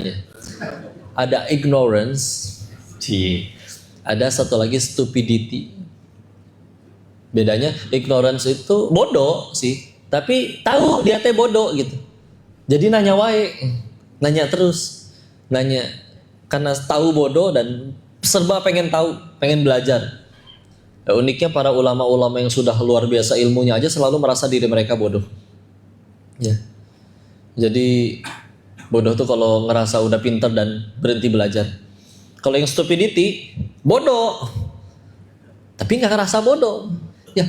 ya. Ada ignorance, ada satu lagi stupidity. Bedanya ignorance itu bodoh sih, tapi tahu dia teh bodoh gitu. Jadi nanya wae, nanya terus, nanya karena tahu bodoh dan serba pengen tahu, pengen belajar. Ya, uniknya para ulama-ulama yang sudah luar biasa ilmunya aja selalu merasa diri mereka bodoh. Ya. Jadi bodoh tuh kalau ngerasa udah pinter dan berhenti belajar. Kalau yang stupidity, bodoh, tapi nggak ngerasa bodoh. Ya,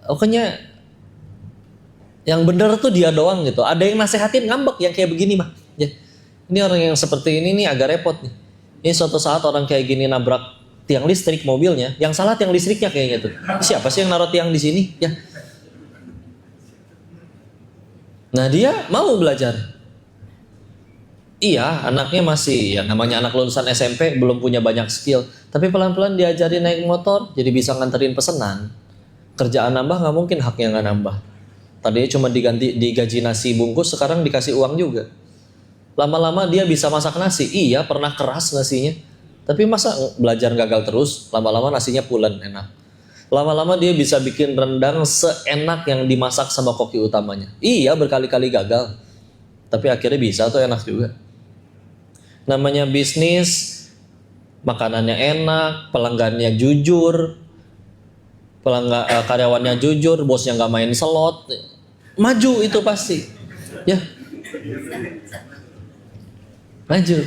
pokoknya yang bener tuh dia doang gitu. Ada yang nasehatin ngambek yang kayak begini mah. Ya, ini orang yang seperti ini nih agak repot nih. Ini suatu saat orang kayak gini nabrak tiang listrik mobilnya, yang salah tiang listriknya kayaknya tuh. Siapa sih yang naruh tiang di sini? Ya. Nah dia mau belajar. Iya, anaknya masih, ya namanya anak lulusan SMP belum punya banyak skill. Tapi pelan-pelan diajarin naik motor, jadi bisa nganterin pesanan. Kerjaan nambah nggak mungkin haknya nggak nambah. Tadinya cuma digaji nasi bungkus, sekarang dikasih uang juga. Lama-lama dia bisa masak nasi. Iya, pernah keras nasinya. Tapi masa belajar gagal terus, lama-lama nasinya pulen, enak. Lama-lama dia bisa bikin rendang seenak yang dimasak sama koki utamanya. Iya, berkali-kali gagal. Tapi akhirnya bisa tuh, enak juga. Namanya bisnis, makanannya enak, pelanggannya jujur, karyawannya jujur, bosnya nggak main slot, maju itu pasti, ya, maju.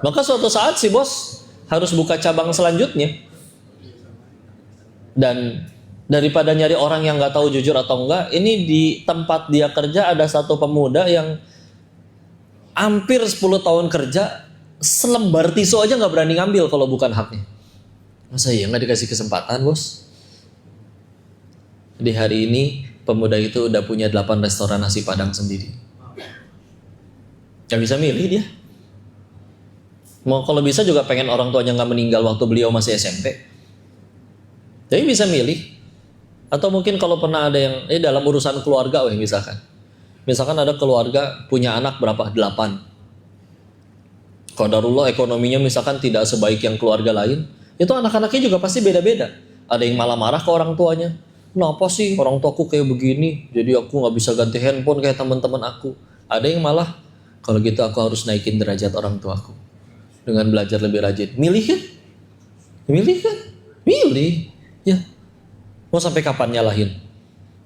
Maka suatu saat si bos harus buka cabang selanjutnya, dan daripada nyari orang yang nggak tahu jujur atau enggak, ini di tempat dia kerja ada satu pemuda yang hampir 10 tahun kerja, selembar tisu aja nggak berani ngambil kalau bukan haknya. Masa iya nggak dikasih kesempatan, bos? Di hari ini pemuda itu udah punya 8 restoran nasi padang sendiri. Gak bisa milih dia. Mau kalau bisa juga pengen orang tuanya nggak meninggal waktu beliau masih SMP. Jadi bisa milih. Atau mungkin kalau pernah ada yang dalam urusan keluarga, misalkan ada keluarga punya anak berapa? 8. Qadarullah ekonominya misalkan tidak sebaik yang keluarga lain, itu anak-anaknya juga pasti beda-beda. Ada yang malah marah ke orang tuanya. Kenapa sih orang tuaku kayak begini? Jadi aku nggak bisa ganti handphone kayak teman-teman aku. Ada yang malah, kalau gitu aku harus naikin derajat orang tuaku dengan belajar lebih rajin. Milih kan? Milih kan? Milih. Ya. Mau sampai kapan nyalahin?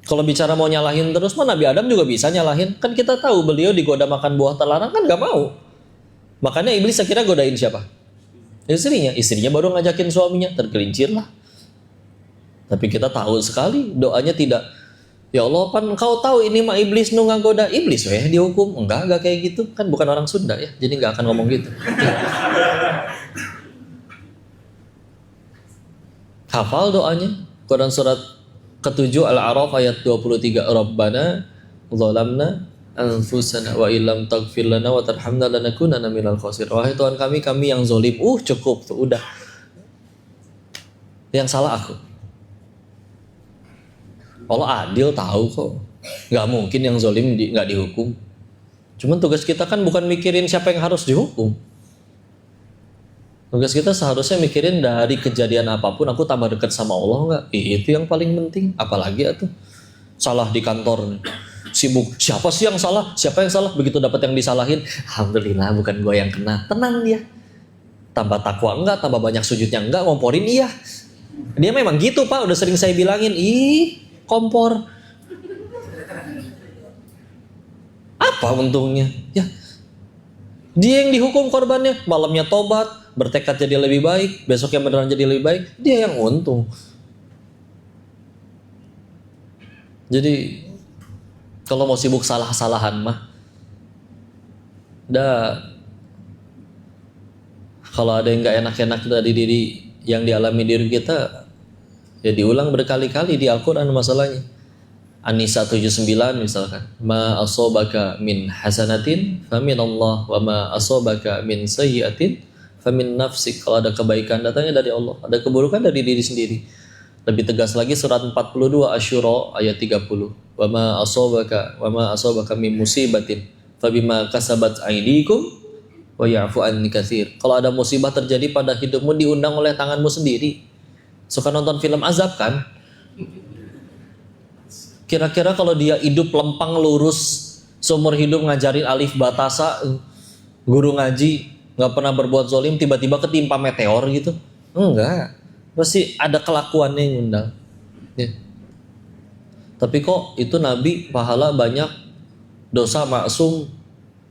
Kalau bicara mau nyalahin terus, mah Nabi Adam juga bisa nyalahin. Kan kita tahu beliau digoda makan buah terlarang kan nggak mau. Makanya iblis akhirnya godain siapa? Istrinya. Istrinya baru ngajakin suaminya, tergelincir lah. Tapi kita tahu sekali doanya tidak, ya Allah pan kau tahu ini mah iblis nu ngagoda, iblis weh dihukum. Enggak kayak gitu, kan bukan orang Sunda ya, jadi nggak akan ngomong gitu. Hafal doanya, Quran surat ke-7 Al-A'raf ayat 23, Rabbana zalamna anfusana wa illam taghfir lana wa tarhamna lanakunanna minal khasirin. Wahai Tuhan kami yang zalim. Cukup tuh, udah. Yang salah aku. Allah adil, tahu kok. Gak mungkin yang zalim gak dihukum. Cuman tugas kita kan bukan mikirin siapa yang harus dihukum. Tugas kita seharusnya mikirin dari kejadian apapun aku tambah dekat sama Allah nggak? Itu yang paling penting. Apalagi itu salah di kantor, sibuk. Siapa sih yang salah? Siapa yang salah? Begitu dapat yang disalahin, alhamdulillah bukan gue yang kena. Tenang dia. Tambah takwa enggak, tambah banyak sujudnya enggak, ngomporin iya. Dia memang gitu Pak, udah sering saya bilangin. Kompor. Apa untungnya? Ya. Dia yang dihukum korbannya, malamnya tobat, bertekad jadi lebih baik, besoknya beneran jadi lebih baik, dia yang untung. Jadi kalau mau sibuk salah-salahan mah, kalau ada yang nggak enak-enak dari diri yang dialami diri kita, ya diulang berkali-kali di Al-Quran masalahnya. An-Nisa 79 misalkan, ma asobaka min hasanatin famin Allah wa ma asobaka min sayyiatin famin nafsik. Kalau ada kebaikan datangnya dari Allah, ada keburukan dari diri sendiri. Lebih tegas lagi surat 42 Asyura ayat 30, wa ma asobaka min musibatin fabima kasabat aydikum wa ya'fu an katsir. Kalau ada musibah terjadi pada hidupmu diundang oleh tanganmu sendiri. Suka nonton film azab kan? Kira-kira kalau dia hidup lempang lurus seumur hidup ngajarin alif batasa, guru ngaji, nggak pernah berbuat zolim, tiba-tiba ketimpa meteor gitu? Enggak, pasti ada kelakuannya yang ngundang. Ya. Tapi kok itu Nabi pahala banyak, dosa maksum,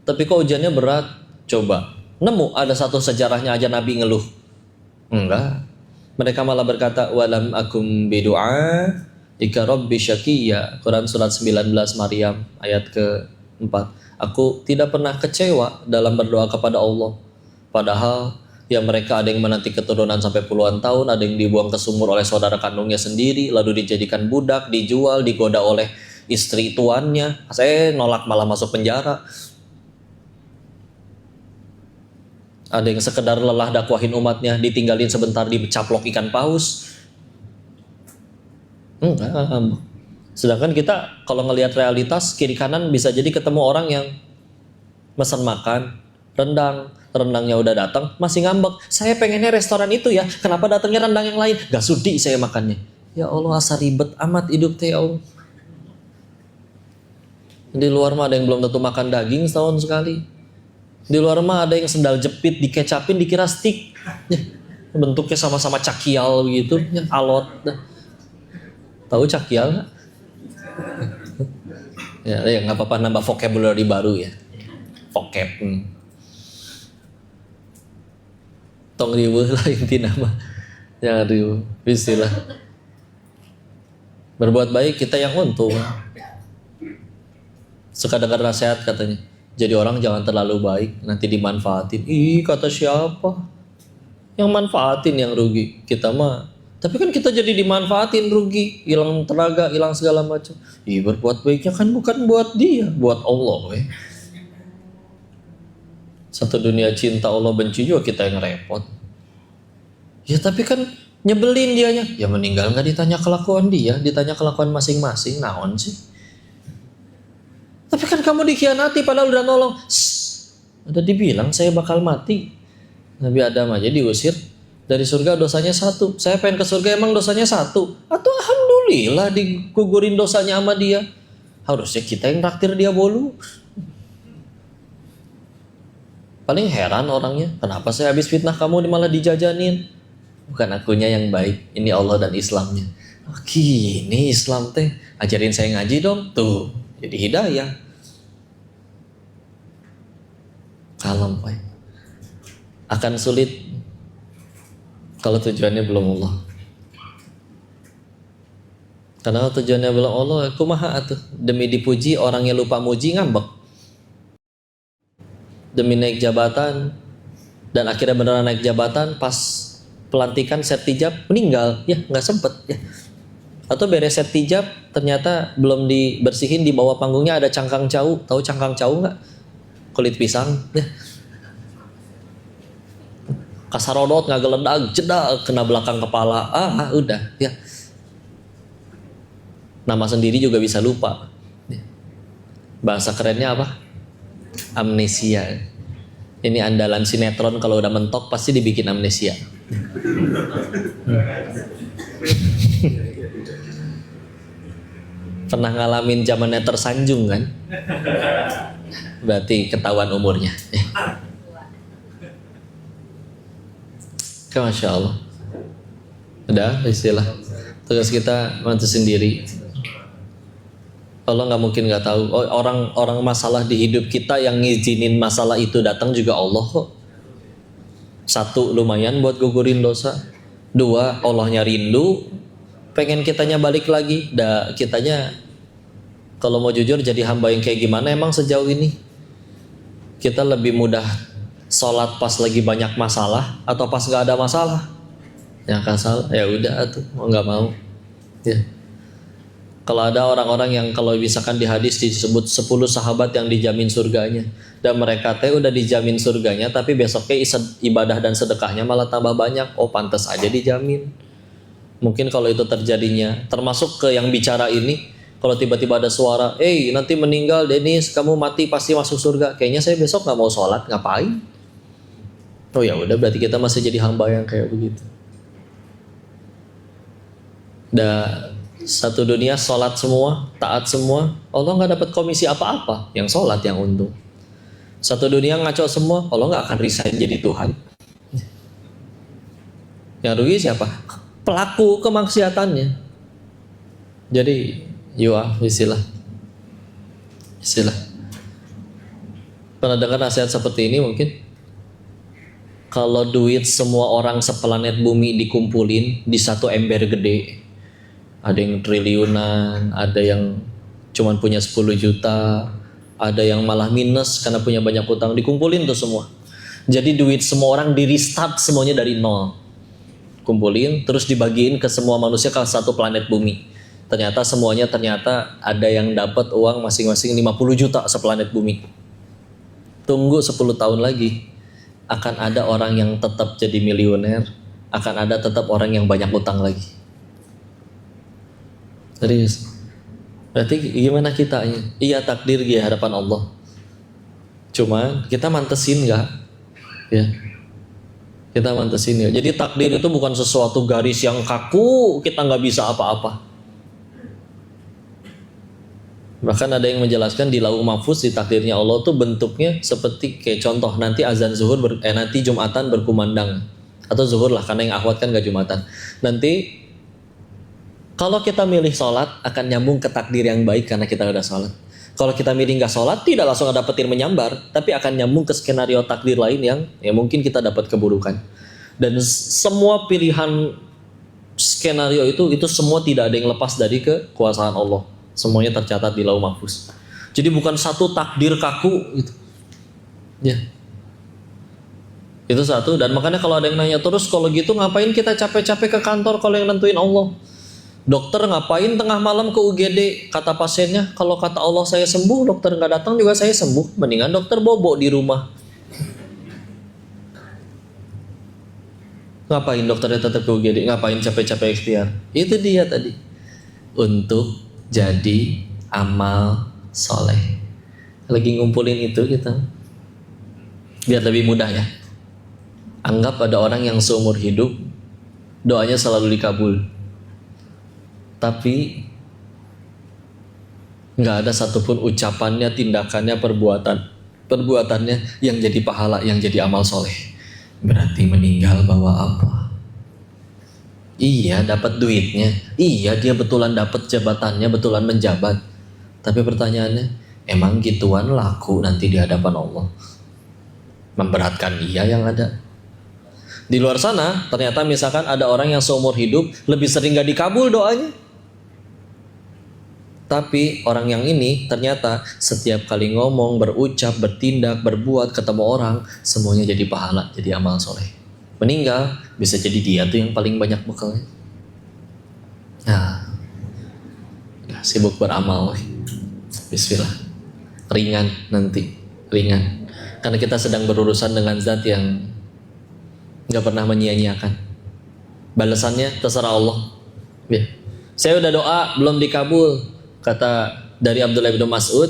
tapi kok ujiannya berat? Coba, nemu ada satu sejarahnya aja Nabi ngeluh? Enggak. Mereka malah berkata, walam akum bidu'a ika rabbi syaqiyya. Quran surat 19 Maryam ayat ke-4. Aku tidak pernah kecewa dalam berdoa kepada Allah. Padahal ya mereka ada yang menanti keturunan sampai puluhan tahun, ada yang dibuang ke sumur oleh saudara kandungnya sendiri, lalu dijadikan budak, dijual, digoda oleh istri tuannya. Saya nolak malah masuk penjara. Ada yang sekedar lelah dakwahin umatnya, ditinggalin sebentar dicaplok ikan paus. Sedangkan kita kalau ngelihat realitas kiri kanan bisa jadi ketemu orang yang pesan makan rendangnya udah datang masih ngambek, saya pengennya restoran itu ya, kenapa datangnya rendang yang lain? Gak sudi saya makannya. Ya Allah, asa ribet amat hidup teh ya Allah. Di luar mah ada yang belum tentu makan daging setahun sekali. Di luar mah ada yang sendal jepit dikecapin dikira stick, ya, bentuknya sama-sama cakial begitu, ya, alot. Tahu cakial nggak? Ya nggak apa-apa, nambah vocabulary baru ya, vocab. Tong ribu lah inti nama, ya ribu, istilah. Berbuat baik kita yang untung. Suka dengar nasihat katanya, jadi orang jangan terlalu baik, nanti dimanfaatin. Ih, kata siapa? Yang manfaatin yang rugi. Kita mah, tapi kan kita jadi dimanfaatin, rugi, hilang tenaga, hilang segala macam. Ih, berbuat baiknya kan bukan buat dia, buat Allah. Satu dunia cinta Allah, benci juga kita yang repot. Ya tapi kan nyebelin dianya. Ya meninggal nggak ditanya kelakuan dia, ditanya kelakuan masing-masing. Naon sih? Tapi kan kamu dikhianati padahal udah nolong. Udah dibilang saya bakal mati. Nabi Adam aja diusir dari surga, dosanya 1. Saya pengen ke surga emang dosanya 1. Atau alhamdulillah digugurin dosanya sama dia. Harusnya kita yang traktir dia bolu. Paling heran orangnya, kenapa saya habis fitnah kamu malah dijajanin? Bukan akunya yang baik, ini Allah dan Islamnya. Oh, gini Islam teh, ajarin saya ngaji dong. Tuh, jadi hidayah. Kalem, Pak. Akan sulit kalau tujuannya belum Allah. Karena tujuannya belum Allah, kumaha atuh. Demi dipuji, orangnya lupa muji, ngambek. Demi naik jabatan, dan akhirnya beneran naik jabatan, pas pelantikan sertijab meninggal, ya nggak sempet ya. Atau beres sertijab ternyata belum dibersihin, di bawah panggungnya ada cangkang cau. Tahu cangkang cau nggak? Kulit pisang ya. Kasarodot nggak geledag, jedak kena belakang kepala, udah ya. Nama sendiri juga bisa lupa. Bahasa kerennya apa? Amnesia. Ini andalan sinetron, kalau udah mentok pasti dibikin amnesia. Pernah ngalamin zamannya tersanjung kan? Berarti ketahuan umurnya. Masya Allah. Udah istilah. Tugas kita mantu sendiri. Allah nggak mungkin nggak tahu. Orang masalah di hidup kita yang ngizinin masalah itu datang juga Allah kok. 1, lumayan buat gugurin dosa. 2, Allahnya rindu, pengen kitanya balik lagi. Kitanya kalau mau jujur jadi hamba yang kayak gimana emang sejauh ini? Kita lebih mudah sholat pas lagi banyak masalah atau pas nggak ada masalah? Yang kasal, ya udah tuh mau nggak mau. Ya. Kalau ada orang-orang yang kalau misalkan di hadis disebut 10 sahabat yang dijamin surganya, dan mereka udah dijamin surganya, tapi besoknya ibadah dan sedekahnya malah tambah banyak. Oh, pantas aja dijamin. Mungkin kalau itu terjadinya, termasuk ke yang bicara ini, kalau tiba-tiba ada suara, nanti meninggal Denis, kamu mati pasti masuk surga. Kayaknya saya besok nggak mau sholat, ngapain? Oh ya udah, berarti kita masih jadi hamba yang kayak begitu. Satu dunia sholat semua, taat semua, Allah nggak dapat komisi apa-apa. Yang sholat yang untung. Satu dunia ngaco semua, Allah nggak akan resign jadi Tuhan. Yang rugi siapa? Pelaku kemaksiatannya. Jadi, istilah. Pernah dengar nasihat seperti ini mungkin? Kalau duit semua orang seplanet bumi dikumpulin di satu ember gede, ada yang triliunan, ada yang cuman punya 10 juta, ada yang malah minus karena punya banyak utang, dikumpulin tuh semua. Jadi duit semua orang di restart semuanya dari nol. Kumpulin, terus dibagiin ke semua manusia ke satu planet bumi. Ternyata ada yang dapat uang masing-masing 50 juta seplanet bumi. Tunggu 10 tahun lagi, akan ada orang yang tetap jadi miliuner, akan ada tetap orang yang banyak utang lagi. Serius. Berarti gimana kita? Iya takdir di hadapan Allah. Cuma kita mantesin nggak? Ya. Kita mantesin ya. Jadi takdir itu bukan sesuatu garis yang kaku, kita nggak bisa apa-apa. Bahkan ada yang menjelaskan di lauh mahfuz, di takdirnya Allah tuh bentuknya seperti kayak contoh nanti azan zuhur nanti Jumatan berkumandang atau zuhur lah, karena yang akhwat kan gak Jumatan. Nanti kalau kita milih sholat akan nyambung ke takdir yang baik karena kita udah sholat. Kalau kita milih nggak sholat tidak langsung ada petir menyambar, tapi akan nyambung ke skenario takdir lain yang ya mungkin kita dapat keburukan. Dan semua pilihan skenario itu semua tidak ada yang lepas dari kekuasaan Allah. Semuanya tercatat di lauh mahfuz. Jadi bukan satu takdir kaku gitu. Ya. Itu satu. Dan makanya kalau ada yang nanya terus, kalau gitu ngapain kita capek-capek ke kantor kalau yang nentuin Allah? Dokter ngapain tengah malam ke UGD? Kata pasiennya, kalau kata Allah saya sembuh, dokter nggak datang juga saya sembuh. Mendingan dokter bobo di rumah. Ngapain dokternya tetap ke UGD? Ngapain capek-capek ikhtiar? Itu dia tadi. Untuk jadi amal soleh. Lagi ngumpulin itu kita, biar lebih mudah ya. Anggap ada orang yang seumur hidup doanya selalu dikabul, tapi nggak ada satupun ucapannya, tindakannya, perbuatannya yang jadi pahala, yang jadi amal soleh. Berarti meninggal bawa apa? Iya dapat duitnya, iya dia betulan dapat jabatannya, betulan menjabat. Tapi pertanyaannya, emang gituan laku nanti di hadapan Allah? Memberatkan iya yang ada. Di luar sana ternyata misalkan ada orang yang seumur hidup lebih sering gak dikabul doanya. Tapi orang yang ini ternyata setiap kali ngomong, berucap, bertindak, berbuat, ketemu orang, semuanya jadi pahala, jadi amal soleh. Meninggal bisa jadi dia tuh yang paling banyak bekalnya. Nah, sibuk beramal. Bismillah. Ringan nanti, ringan. Karena kita sedang berurusan dengan zat yang gak pernah menyia-nyiakan. Balasannya terserah Allah. Ya. Saya udah doa belum dikabul. Kata dari Abdullah bin Mas'ud,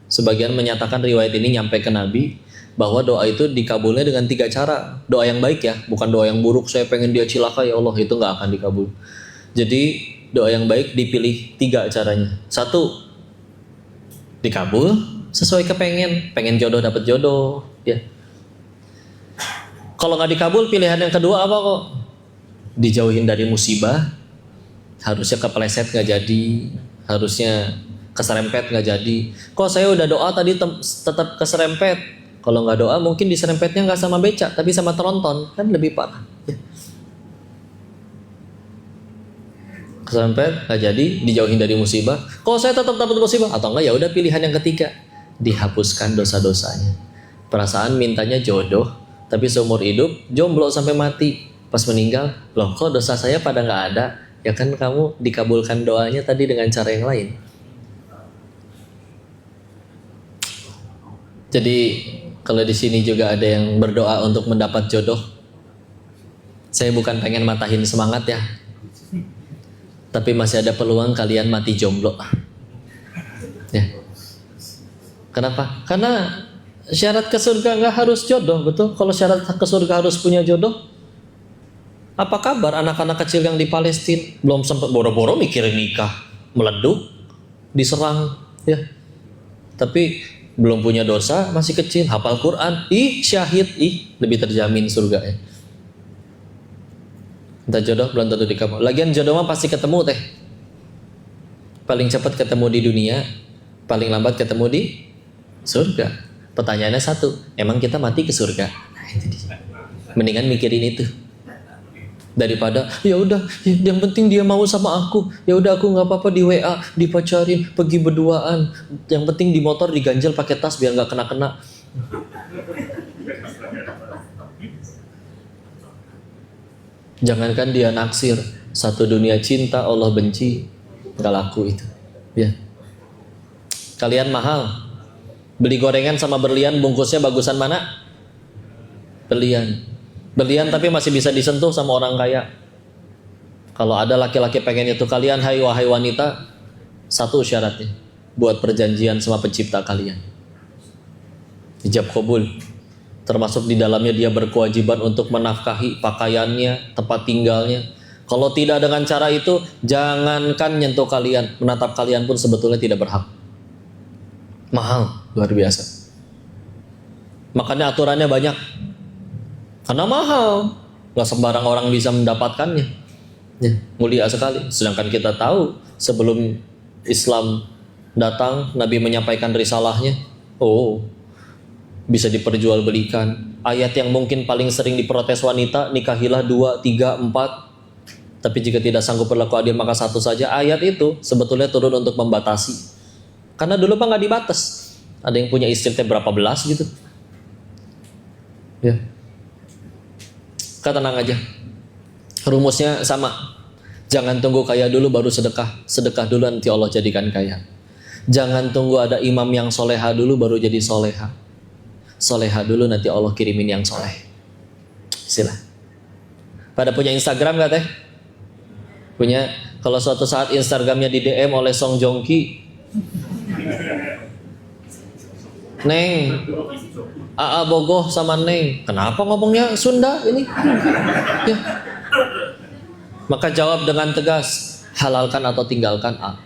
sebagian menyatakan riwayat ini nyampe ke Nabi, bahwa doa itu dikabulnya dengan 3 cara. Doa yang baik ya, bukan doa yang buruk, saya pengen dia cilaka ya Allah, itu gak akan dikabul. Jadi doa yang baik dipilih 3 caranya. 1, dikabul sesuai pengen jodoh dapat jodoh ya. Kalau gak dikabul, pilihan yang kedua apa kok? Dijauhin dari musibah. Harusnya kepleset gak jadi, harusnya keserempet gak jadi. Kok saya udah doa tadi tetap keserempet? Kalau nggak doa mungkin diserempetnya nggak sama becak tapi sama tronton, kan lebih parah. Ya. Keserempet nggak jadi, dijauhin dari musibah. Kalau saya tetap dapat musibah atau enggak, ya udah pilihan yang ketiga, dihapuskan dosa-dosanya. Perasaan mintanya jodoh, tapi seumur hidup jomblo sampai mati. Pas meninggal, loh kok dosa saya pada nggak ada? Ya kan kamu dikabulkan doanya tadi dengan cara yang lain. Jadi kalau di sini juga ada yang berdoa untuk mendapat jodoh. Saya bukan pengen matahin semangat ya, tapi masih ada peluang kalian mati jomblo. Ya. Kenapa? Karena Syarat ke surga nggak harus jodoh, betul? Kalau syarat ke surga harus punya jodoh, apa kabar anak-anak kecil yang di Palestina belum sempat boro-boro mikirin nikah, meleduk, diserang, ya. Tapi belum punya dosa, masih kecil, hafal Quran, syahid, lebih terjamin surga ya. Entah jodoh belum tentu di kamu. Lagian jodoh mah pasti ketemu teh. Paling cepat ketemu di dunia, paling lambat ketemu di surga. Pertanyaannya satu, emang kita mati ke surga? Nah, itu dia. Mendingan mikirin itu daripada ya udah, yang penting dia mau sama aku. Ya udah aku nggak apa-apa di WA, dipacarin, pergi berduaan. Yang penting di motor diganjel pakai tas biar nggak kena-kena. Jangankan dia naksir, satu dunia cinta Allah benci, nggak laku itu. Ya. Kalian mahal. Beli gorengan sama berlian, bungkusnya bagusan mana? Berlian. Berlian tapi masih bisa disentuh sama orang kaya. Kalau ada laki-laki pengen itu, kalian hai wahai wanita, satu syaratnya, buat perjanjian sama pencipta kalian. Ijab kabul. Termasuk di dalamnya dia berkewajiban untuk menafkahi pakaiannya, tempat tinggalnya. Kalau tidak dengan cara itu, jangankan nyentuh kalian, menatap kalian pun sebetulnya tidak berhak. Mahal, luar biasa. Makanya aturannya banyak. Karena mahal, gak sembarang orang bisa mendapatkannya. Ya, mulia sekali. Sedangkan kita tahu sebelum Islam datang, Nabi menyampaikan risalahnya. Bisa diperjualbelikan. Ayat yang mungkin paling sering diprotes wanita, nikahilah 2, 3, 4. Tapi jika tidak sanggup berlaku adil maka satu saja. Ayat itu sebetulnya turun untuk membatasi. Karena dulu Pak nggak dibatas. Ada yang punya istri berapa belas gitu. Ya. Tenang aja. Rumusnya sama. Jangan tunggu kaya dulu baru sedekah. Sedekah dulu nanti Allah jadikan kaya. Jangan tunggu ada imam yang soleha dulu baru jadi soleha. Soleha dulu nanti Allah kirimin yang soleh. Sila. Pada punya Instagram nggak teh? Punya. Kalau suatu saat Instagramnya di DM oleh Song Joong Ki, Neng, Aa Bogoh sama Neng. Kenapa ngomongnya Sunda ini? Ya. Maka jawab dengan tegas, halalkan atau tinggalkan A.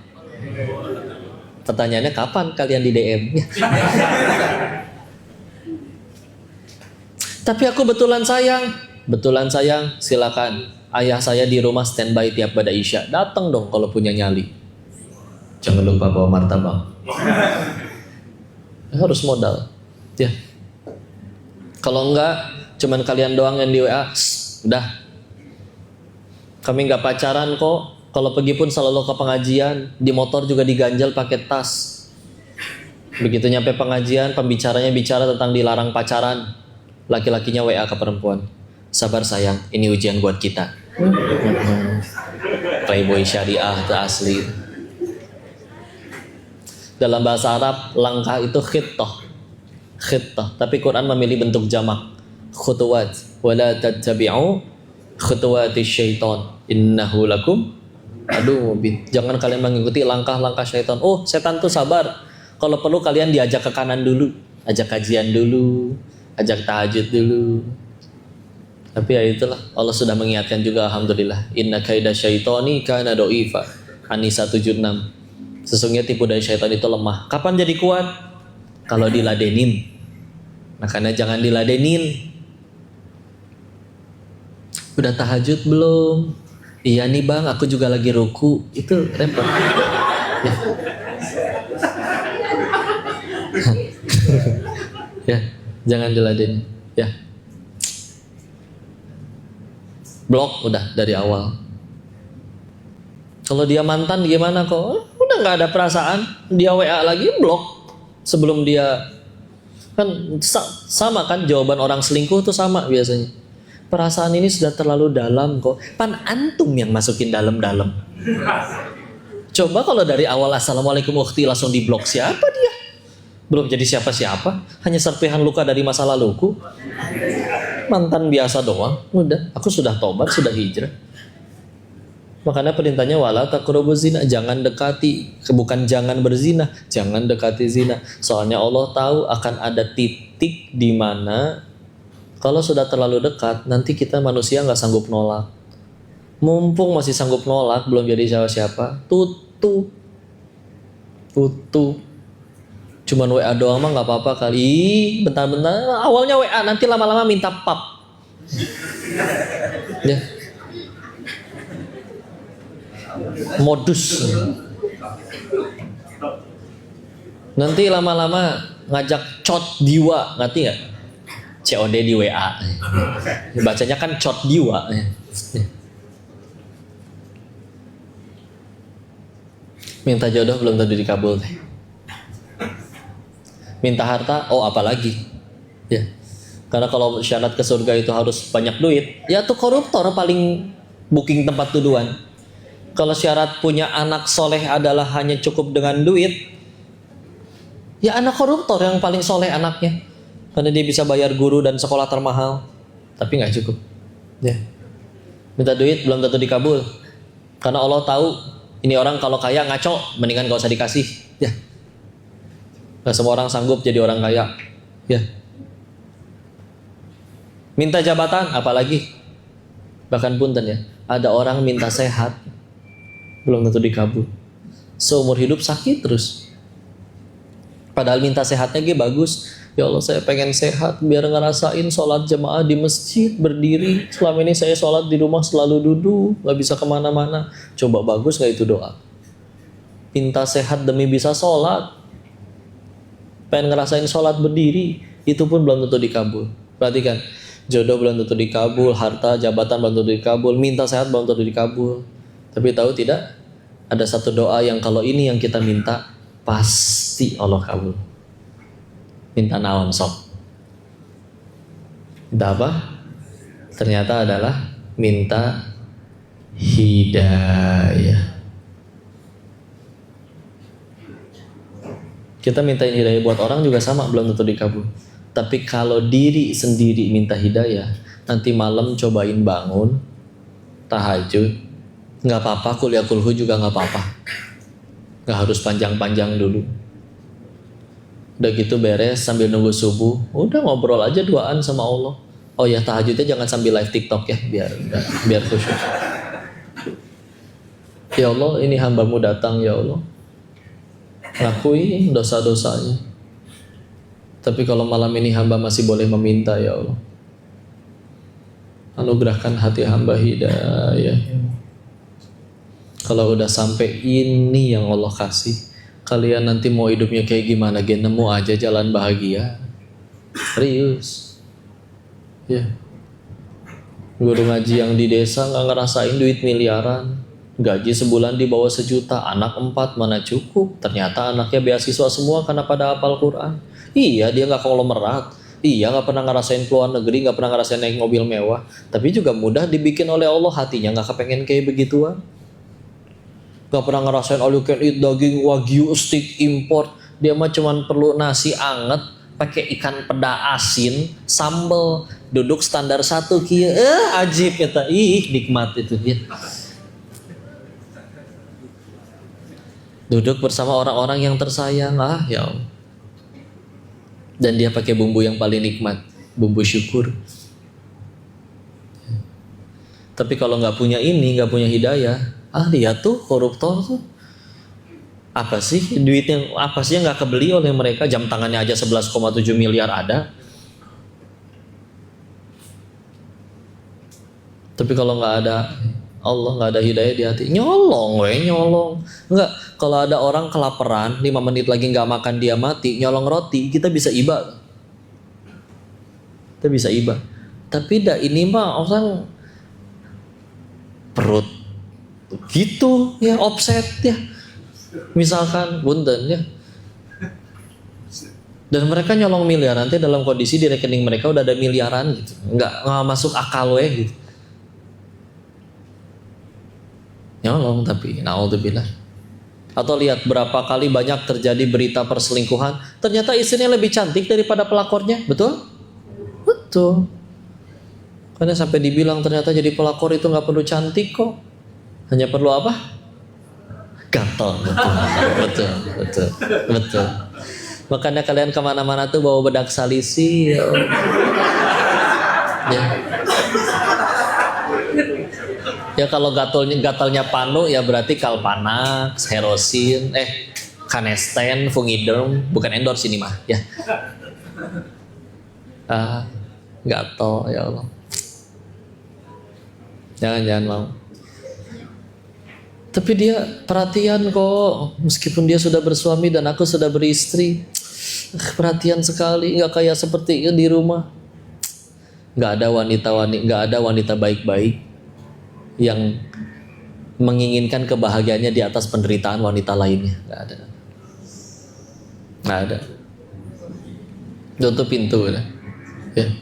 Pertanyaannya kapan kalian di DM? Ya. Tapi aku betulan sayang, silakan. Ayah saya di rumah standby tiap pada Isya. Datang dong kalau punya nyali. Jangan lupa bawa martabak. Harus modal. Ya. Kalau enggak, cuman kalian doang yang di WA, udah. Kami enggak pacaran kok. Kalau pergi pun selalu ke pengajian. Di motor juga diganjel pakai tas. Begitu nyampe pengajian, pembicaranya bicara tentang dilarang pacaran. Laki-lakinya WA ke perempuan. Sabar sayang, ini ujian buat kita. Playboy syariah itu asli. Dalam bahasa Arab, langkah itu khittah. Tapi Quran memilih bentuk jamak. Khutuwat. Wala tattabi'u khutuwati syaitan. Innahu lakum aduh mubin. Jangan kalian mengikuti langkah-langkah syaitan. Setan tuh sabar. Kalau perlu kalian diajak ke kanan dulu. Ajak kajian dulu. Ajak tahajud dulu. Tapi ya itulah, Allah sudah mengingatkan juga, alhamdulillah. Inna kaida syaitani kana do'ifa. An-Nisa 76. Sesungguhnya tipu dari syaitan itu lemah. Kapan jadi kuat? Kalau diladenin. Makanya jangan diladenin. Udah tahajud belum? Iya nih bang, aku juga lagi ruku. Itu repot. Ya. Ya, jangan diladenin. Ya. Blok udah dari awal. Kalau dia mantan gimana kok? Udah nggak ada perasaan. Dia WA lagi blok. Sebelum dia kan sama kan jawaban orang selingkuh tuh sama biasanya. Perasaan ini sudah terlalu dalam kok. Pan antum yang masukin dalam-dalam. Coba kalau dari awal assalamualaikum ukhti langsung diblok, siapa dia? Belum jadi siapa-siapa, hanya serpihan luka dari masa laluku. Mantan biasa doang, udah. Aku sudah tobat, sudah hijrah. Makanya perintahnya wala taqrabuz zina, jangan dekati, bukan jangan berzina, jangan dekati zina. Soalnya Allah tahu akan ada titik di mana kalau sudah terlalu dekat, nanti kita manusia nggak sanggup nolak. Mumpung masih sanggup nolak, belum jadi siapa-siapa, tutup. Cuman WA doang mah nggak apa-apa kali. Bentar-bentar, awalnya WA, nanti lama-lama minta pap. Ya. Modus. Nanti lama-lama ngajak cot diwa, ngerti nggak? COD di WA. Bacanya kan cot diwa. Minta jodoh belum tentu dikabul. Minta harta, oh apalagi. Ya. Karena kalau syarat ke surga itu harus banyak duit, ya tuh koruptor paling booking tempat tuduhan. Kalau syarat punya anak soleh adalah hanya cukup dengan duit, ya anak koruptor yang paling soleh anaknya. Karena dia bisa bayar guru dan sekolah termahal, tapi nggak cukup. Ya. Minta duit belum tentu dikabul. Karena Allah tahu ini orang kalau kaya ngaco, mendingan gak usah dikasih. Ya. Gak semua orang sanggup jadi orang kaya. Ya. Minta jabatan, apalagi. Bahkan punten ya, ada orang minta sehat, belum tentu dikabul. Seumur hidup sakit terus. Padahal minta sehatnya bagus. Ya Allah, saya pengen sehat biar ngerasain sholat jamaah di masjid berdiri. Selama ini saya sholat di rumah selalu duduk, gak bisa kemana-mana. Coba bagus gak itu doa? Minta sehat demi bisa sholat, pengen ngerasain sholat berdiri, itu pun belum tentu dikabul. Perhatikan, jodoh belum tentu dikabul, harta, jabatan belum tentu dikabul, minta sehat belum tentu dikabul. Tapi tahu tidak? Ada satu doa yang kalau ini yang kita minta, pasti Allah kabul. Minta naon sok? Minta apa? Ternyata adalah minta hidayah. Kita mintain hidayah buat orang juga sama, belum tentu dikabul. Tapi kalau diri sendiri minta hidayah, nanti malam cobain bangun tahajud, nggak apa-apa, kuliah kulhu juga nggak apa-apa, nggak harus panjang-panjang dulu. Udah gitu beres sambil nunggu subuh, udah ngobrol aja duaan sama Allah. Oh ya, tahajudnya jangan sambil live TikTok ya, biar khusyuk. Ya Allah, ini hambamu datang ya Allah, ngakui dosa-dosanya. Tapi kalau malam ini hamba masih boleh meminta ya Allah, anugerahkan hati hamba hidayah. Kalau udah sampai ini yang Allah kasih, kalian nanti mau hidupnya kayak gimana, nemu aja jalan bahagia. Serius. Ya. Guru ngaji yang di desa nggak ngerasain duit miliaran, gaji sebulan di bawah 1 juta, anak 4 mana cukup. Ternyata anaknya beasiswa semua karena pada hafal Quran. Iya, dia nggak konglomerat. Iya, nggak pernah ngerasain keluar negeri, nggak pernah ngerasain naik mobil mewah. Tapi juga mudah dibikin oleh Allah, hatinya nggak kepengen kayak begituan. Gak pernah ngerasain all you can eat, daging wagyu steak import. Dia mah cuman perlu nasi anget pakai ikan peda asin, sambal, duduk standar 1 kieu. Ajib eta, nikmat itu dia. Duduk bersama orang-orang yang tersayang, ya Allah. Dan dia pakai bumbu yang paling nikmat, bumbu syukur. Tapi kalau nggak punya ini, nggak punya hidayah, lihat tuh koruptor tuh, apa sih duitnya, apa sih yang nggak kebeli oleh mereka? Jam tangannya aja 11,7 miliar ada. Tapi kalau nggak ada Allah, nggak ada hidayah di hati, nyolong. Nggak, kalau ada orang kelaparan 5 menit lagi nggak makan dia mati, nyolong roti, kita bisa iba. Kita bisa iba. Tapi dah ini mah orang perut gitu ya, offset ya. Misalkan punten ya. Dan mereka nyolong miliar, nanti dalam kondisi di rekening mereka udah ada miliaran gitu. Nggak masuk akal gitu. Nyolong tapi naudzubillah. Atau lihat berapa kali banyak terjadi berita perselingkuhan, ternyata istrinya lebih cantik daripada pelakornya, betul? Betul. Karena sampai dibilang ternyata jadi pelakor itu nggak perlu cantik kok. Hanya perlu apa? Gatal. Betul, betul, betul. Makanya kalian kemana-mana tuh bawa bedak salisi. Ya. Ya. Ya kalau gatalnya panu ya berarti Kalpanax, Herosin, Canesten, Fungiderm, bukan endorse ini mah ya. Gatal ya Allah. Jangan mau. Tapi dia perhatian kok, meskipun dia sudah bersuami dan aku sudah beristri. Perhatian sekali, nggak kayak seperti itu di rumah. Nggak ada wanita baik-baik yang menginginkan kebahagiaannya di atas penderitaan wanita lainnya. Nggak ada. Tutup pintu udah. Ya.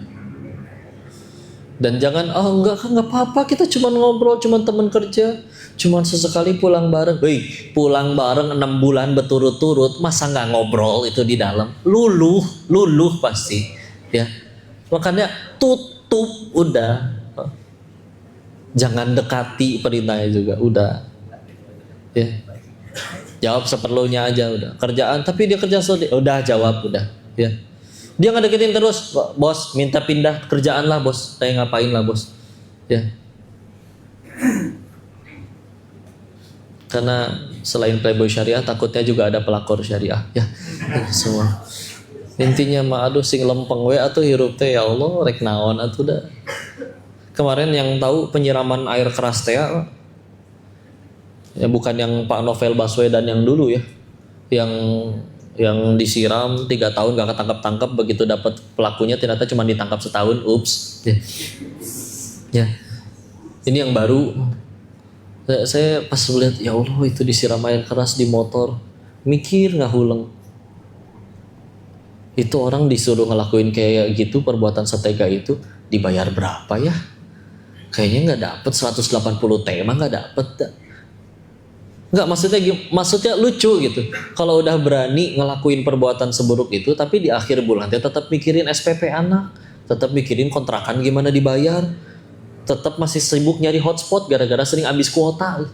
Dan jangan nggak apa-apa, kita cuma ngobrol, cuma teman kerja, cuma sesekali pulang bareng. Pulang bareng 6 bulan berturut-turut, masa nggak ngobrol itu di dalam? Luluh pasti. Ya. Makanya tutup udah. Jangan dekati perintahnya juga, udah. Ya. Jawab seperlunya aja udah. Kerjaan, tapi dia kerja sendiri, udah jawab udah. Ya. Dia nggak deketin terus, bos minta pindah kerjaan lah bos, saya ngapain lah bos, ya. Karena selain playboy syariah, takutnya juga ada pelakor syariah, ya. Semua. Intinya mah aduh sing lempeng we atuh hirup teh ya Allah rek naon atuh dah. Kemarin yang tahu penyiraman air keras teh ya bukan yang Pak Novel Baswedan yang dulu ya, yang disiram 3 tahun gak ketangkap-tangkap, begitu dapat pelakunya ternyata cuma ditangkap setahun, ups. Ya. Ini yang baru. Saya pas melihat ya Allah itu disiram air keras di motor, mikir nggak huleng. Itu orang disuruh ngelakuin kayak gitu, perbuatan setega itu dibayar berapa ya? Kayaknya nggak dapet 180 T mah nggak dapet. Enggak, maksudnya lucu gitu. Kalau udah berani ngelakuin perbuatan seburuk itu, tapi di akhir bulan dia tetap mikirin SPP anak, tetap mikirin kontrakan gimana dibayar, tetap masih sibuk nyari hotspot gara-gara sering habis kuota.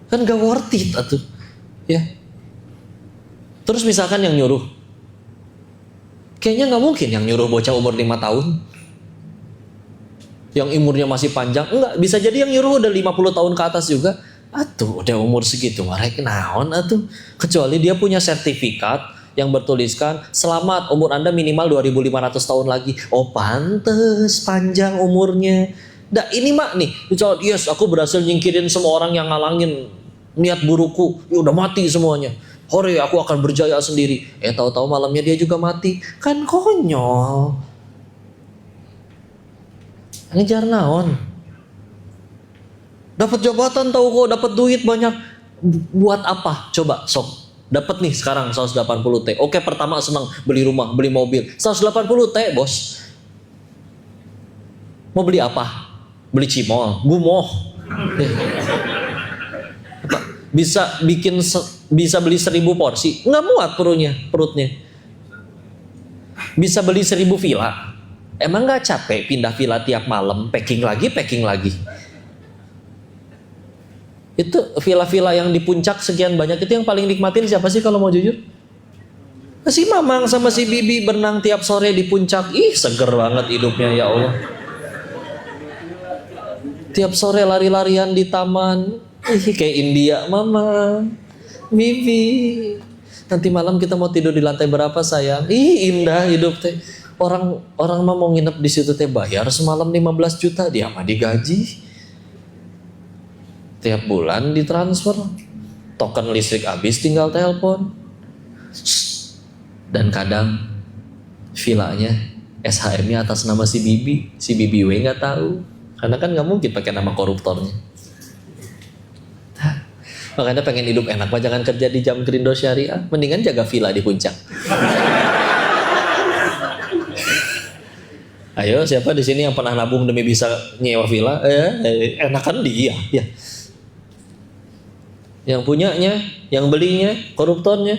Kan gak worth it atuh. Ya. Terus misalkan yang nyuruh, kayaknya nggak mungkin yang nyuruh bocah umur 5 tahun. Yang umurnya masih panjang, enggak, bisa jadi yang nyuruh udah 50 tahun ke atas juga. Atuh udah umur segitu marek naon atuh, kecuali dia punya sertifikat yang bertuliskan selamat umur Anda minimal 2500 tahun lagi. Oh pantes panjang umurnya. Dah ini mak nih, yes aku berhasil nyingkirin semua orang yang ngalangin niat burukku, ya udah mati semuanya. Hore aku akan berjaya sendiri. Tahu-tahu malamnya dia juga mati. Kan konyol. Ngejar naon? Dapat jabatan tahu kok, dapat duit banyak. Buat apa? Coba sok. Dapat nih sekarang 180 T. Oke, pertama senang beli rumah, beli mobil. 180 T, Bos. Mau beli apa? Beli cimol, gumoh. Bisa beli 1000 porsi. Nggak muat perutnya. Bisa beli 1000 villa. Emang nggak capek pindah villa tiap malam, packing lagi. Itu villa-villa yang di puncak sekian banyak itu yang paling nikmatin siapa sih kalau mau jujur? Si Mamang sama si Bibi berenang tiap sore di puncak. Ih, seger banget hidupnya ya Allah. Tiap sore lari-larian di taman. Ih, kayak India, Mama. Bibi. Nanti malam kita mau tidur di lantai berapa sayang? Ih, indah hidup teh. Orang mah mau nginep di situ teh bayar semalam 15 juta, dia mah digaji. Tiap bulan ditransfer. Token listrik habis tinggal telepon. Dan kadang villanya SHM-nya atas nama si Bibi. Si Bibi we nggak tahu. Karena kan nggak mungkin pakai nama koruptornya. Makanya pengen hidup enak mah jangan kerja di Jam Krindo Syariah, mendingan jaga villa di puncak. Ayo, siapa di sini yang pernah nabung demi bisa nyewa villa? Enakan dia, ya. Yang punyanya, yang belinya, koruptornya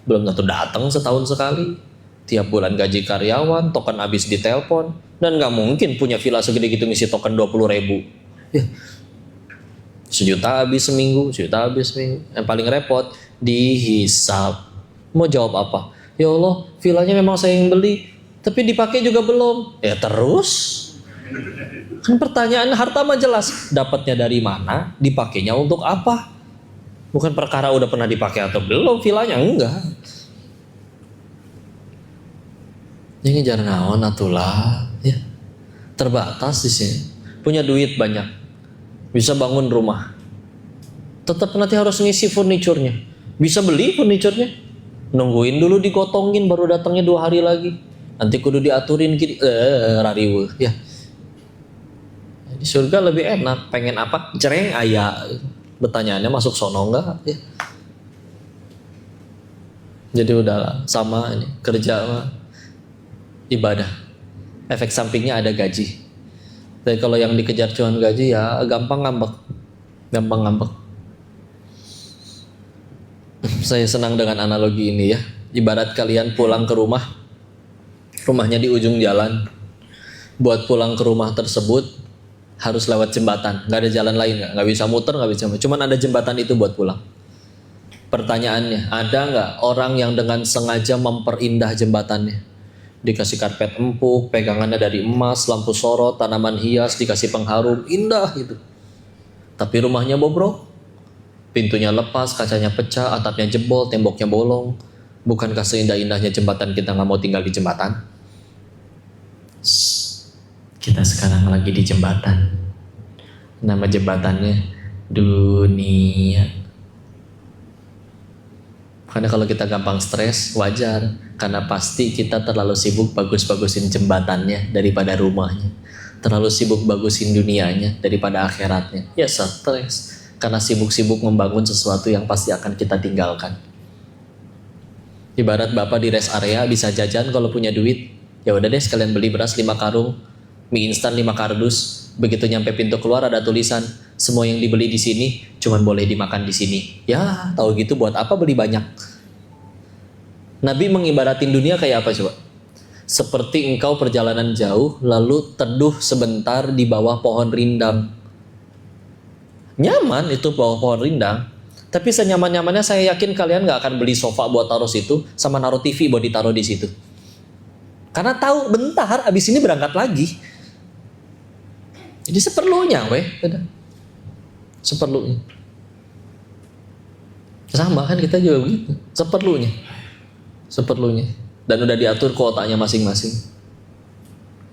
belum tentu datang setahun sekali. Tiap bulan gaji karyawan, token habis di telepon, dan nggak mungkin punya villa segede gitu ngisi token 20.000. Ya. 1 juta habis seminggu, 1 juta habis seminggu. Yang paling repot dihisap. Mau jawab apa? Ya Allah, villanya memang saya yang beli, tapi dipakai juga belum. Ya terus. Kan pertanyaan harta mah jelas, dapatnya dari mana, dipakainya untuk apa? Bukan perkara udah pernah dipakai atau belum villanya, enggak. Ini jangan naon atulah, ya. Terbatas di sini. Punya duit banyak, bisa bangun rumah. Tetap nanti harus ngisi furniturnya. Bisa beli furniturnya, nungguin dulu digotongin baru datangnya 2 hari lagi. Nanti kudu diaturin gini, rariweuh, ya. Di surga lebih enak, pengen apa? Cereng aya. Pertanyaannya masuk sono enggak? Ya. Jadi udahlah, sama ini kerja mah ibadah. Efek sampingnya ada gaji. Dan kalau yang dikejar cuma gaji ya gampang ngambek. Gampang ngambek. Saya senang dengan analogi ini ya. Ibarat kalian pulang ke rumah, rumahnya di ujung jalan. Buat pulang ke rumah tersebut harus lewat jembatan, nggak ada jalan lain, nggak bisa muter, nggak bisa, cuman ada jembatan itu buat pulang. Pertanyaannya, ada nggak orang yang dengan sengaja memperindah jembatannya? Dikasih karpet empuk, pegangannya dari emas, lampu sorot, tanaman hias, dikasih pengharum, indah itu. Tapi rumahnya bobrok, pintunya lepas, kacanya pecah, atapnya jebol, temboknya bolong. Bukankah seindah-indahnya jembatan kita nggak mau tinggal di jembatan? Kita sekarang lagi di jembatan. Nama jembatannya dunia. Karena kalau kita gampang stres, wajar. Karena pasti kita terlalu sibuk bagus-bagusin jembatannya daripada rumahnya. Terlalu sibuk bagusin dunianya daripada akhiratnya. Ya stres. Karena sibuk-sibuk membangun sesuatu yang pasti akan kita tinggalkan. Ibarat bapak di rest area bisa jajan kalau punya duit. Ya udah deh sekalian beli beras 5 karung. Mie instan 5 kardus. Begitu nyampe pintu keluar ada tulisan, semua yang dibeli di sini cuman boleh dimakan di sini. Ya, tahu gitu buat apa beli banyak? Nabi mengibaratin dunia kayak apa coba? Seperti engkau perjalanan jauh lalu teduh sebentar di bawah pohon rindang. Nyaman itu bawah pohon rindang. Tapi senyaman-nyamannya saya yakin kalian gak akan beli sofa buat taruh situ sama naruh TV buat ditaruh di situ. Karena tahu bentar abis ini berangkat lagi. Jadi seperlunya weh, seperlunya. Sama kan kita juga begitu, seperlunya. Dan udah diatur kuotanya masing-masing.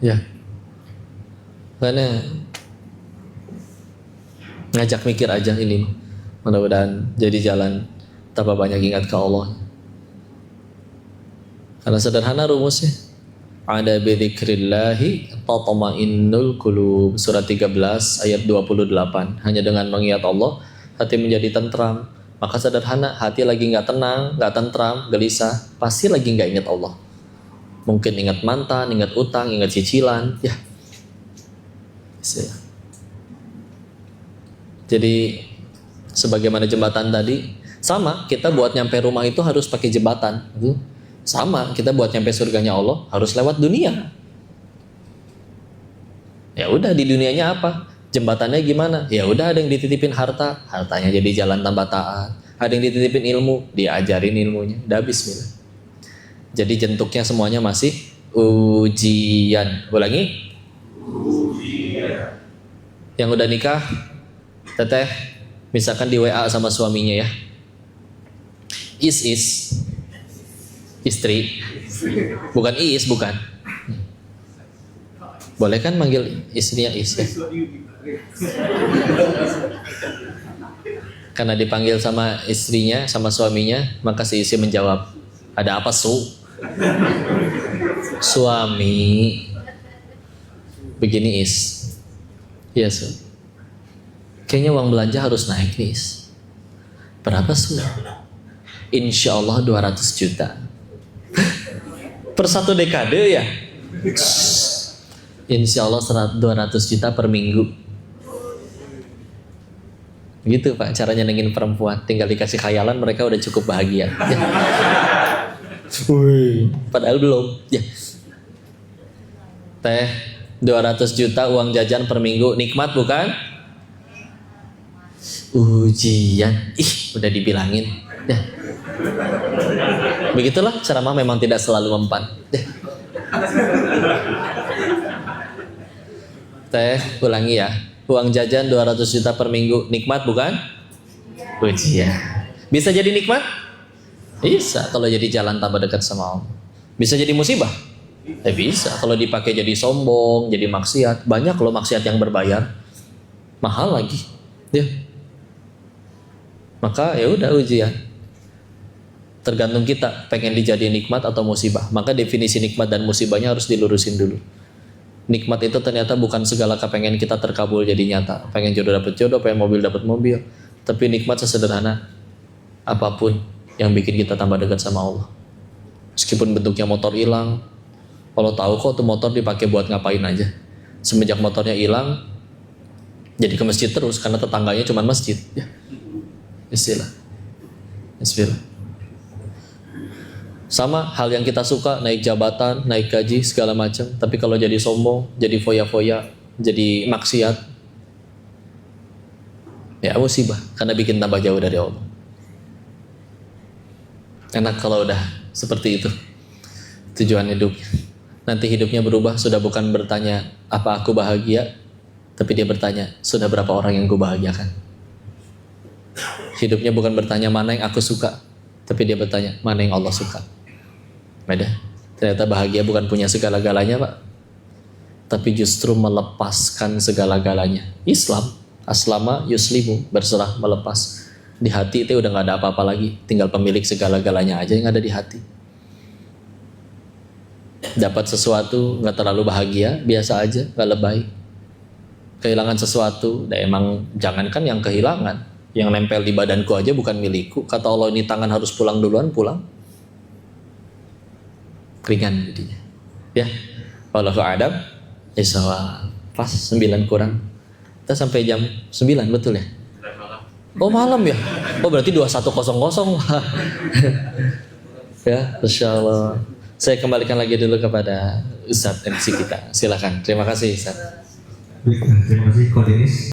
Ya. Karena ngajak mikir aja ini. Mudah-mudahan jadi jalan tanpa banyak ingat ke Allah. Karena sederhana rumusnya. Ada bidzikrillahi tatma'innul qulub, surat 13 ayat 28. Hanya dengan mengingat Allah hati menjadi tentram. Maka sederhana, hati lagi nggak tenang, nggak tentram, gelisah, pasti lagi nggak ingat Allah. Mungkin ingat mantan, ingat utang, ingat cicilan, ya. Jadi sebagaimana jembatan tadi, sama kita buat nyampe rumah itu harus pakai jembatan. Sama, kita buat nyampe surganya Allah harus lewat dunia. Ya udah, di dunianya apa? Jembatannya gimana? Ya udah, ada yang dititipin harta, hartanya jadi jalan tambah taat. Ada yang dititipin ilmu, diajarin ilmunya. Udah bismillah. Jadi jentuknya semuanya masih ujian. Ulangi. Ujian. Yang udah nikah, teteh, misalkan di WA sama suaminya ya. Is istri, bukan is, bukan. Boleh kan manggil istrinya is ya? Karena dipanggil sama istrinya, sama suaminya, maka si istri menjawab, ada apa su? Suami, begini is. Iya su. Kayaknya uang belanja harus naik nih is. Berapa su? Insya Allah 200 juta. Per 1 dekade ya. Insya Allah 200 juta per minggu. Gitu Pak caranya nyenengin perempuan. Tinggal dikasih khayalan mereka udah cukup bahagia ya. Padahal belum ya. Teh 200 juta uang jajan per minggu. Nikmat bukan? Ujian, udah dibilangin. Ya. Begitulah ceramah memang tidak selalu mempan. Ya. Teh, ulangi ya. Uang jajan 200 juta per minggu, nikmat bukan? Ujian. Bisa jadi nikmat? Bisa kalau jadi jalan tambah dekat sama Allah. Bisa jadi musibah? Bisa kalau dipakai jadi sombong, jadi maksiat. Banyak loh maksiat yang berbayar. Mahal lagi. Ya. Maka ya udah ujian. Tergantung kita pengen dijadiin nikmat atau musibah. Maka definisi nikmat dan musibahnya harus dilurusin dulu. Nikmat itu ternyata bukan segala kepengen kita terkabul jadi nyata. Pengen jodoh dapat jodoh, pengen mobil dapat mobil. Tapi nikmat sesederhana apapun yang bikin kita tambah dekat sama Allah. Meskipun bentuknya motor hilang, kalau tahu kok tuh motor dipakai buat ngapain aja. Semenjak motornya hilang, jadi ke masjid terus karena tetangganya cuma masjid. Ya. Bismillah. Bismillah. Sama hal yang kita suka, naik jabatan, naik gaji, segala macam. Tapi kalau jadi sombong, jadi foya-foya, jadi maksiat, ya musibah. Karena bikin tambah jauh dari Allah. Enak kalau udah seperti itu tujuan hidupnya. Nanti hidupnya berubah, sudah bukan bertanya apa aku bahagia, tapi dia bertanya sudah berapa orang yang gue bahagiakan. Hidupnya bukan bertanya mana yang aku suka, tapi dia bertanya mana yang Allah suka. Beda. Ternyata bahagia bukan punya segala-galanya, Pak, tapi justru melepaskan segala-galanya. Islam, aslama yuslimu, berserah, melepas. Di hati itu udah gak ada apa-apa lagi, tinggal pemilik segala-galanya aja yang ada di hati. Dapat sesuatu gak terlalu bahagia, biasa aja, gak lebay. Kehilangan sesuatu, emang jangankan yang kehilangan, yang nempel di badanku aja bukan milikku. Kata Allah ini tangan harus pulang duluan, pulang. Ringan jadinya. Ya, wallahu a'lam. Iswa pas 9 kurang. Kita sampai jam 9 betul ya? Oh malam ya? Oh berarti 21.00. Ya, insyaallah. Saya kembalikan lagi dulu kepada Ustadz MC kita. Silakan. Terima kasih Ustadz. Terima kasih Kodenis.